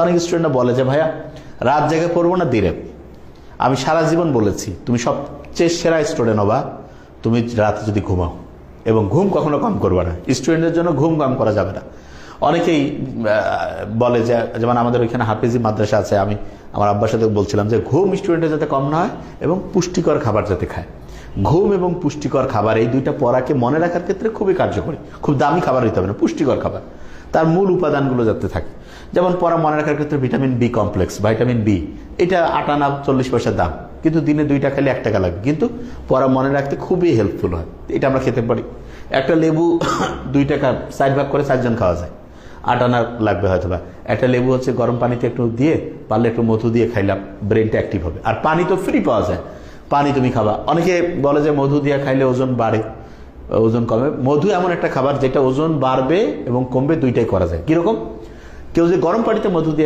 অনেক স্টুডেন্টরা বলে যে ভাইয়া রাত জেগে পড়বো না দিনে। আমি সারা জীবন বলেছি তুমি সবচেয়ে সেরা স্টুডেন্ট হবা তুমি রাতে যদি ঘুমাও, এবং ঘুম কখনো কম করবে না। স্টুডেন্টের জন্য ঘুম কম করা যাবে না। অনেকেই বলে যে, যেমন আমাদের ওইখানে হাফিজি মাদ্রাসা আছে, আমি আমার আব্বার সাথে বলছিলাম যে ঘুম স্টুডেন্টের যাতে কম না হয় এবং পুষ্টিকর খাবার যাতে খায়। ঘুম এবং পুষ্টিকর খাবার এই দুইটা পড়াকে মনে রাখার ক্ষেত্রে খুবই কার্যকরী। খুব দামি খাবার হইতে হবে না, পুষ্টিকর খাবার, তার মূল উপাদানগুলো যাতে থাকে। যেমন পড়া মনে রাখার ক্ষেত্রে vitamin B complex, vitamin B, এটা 8 আনা 40 পয়সার দাম, কিন্তু দিনে 2টা খেলে 1 টাকা লাগবে, কিন্তু পড়া মনে রাখতে খুবই হেল্পফুল হয়। এটা আমরা খেতে পারি। একটা লেবু 2 টাকা 4 ভাগ করে 4 জন খাওয়া যায়, 8 আনা লাগবে হয়তো বা। একটা লেবু হচ্ছে গরম পানিতে একটু দিয়ে, পারলে একটু মধু দিয়ে খাইলাম, ব্রেনটা অ্যাক্টিভ হবে। আর পানি তো ফ্রি পাওয়া যায়, পানি তুমি খাবা। অনেকে বলে যে মধু দিয়ে খাইলে ওজন বাড়ে, ওজন কমে। মধু এমন একটা খাবার যেটা ওজন বাড়বে এবং কমবে, দুইটাই করা যায়। কিরকম? কেউ যে গরম পানিতে মধু দিয়ে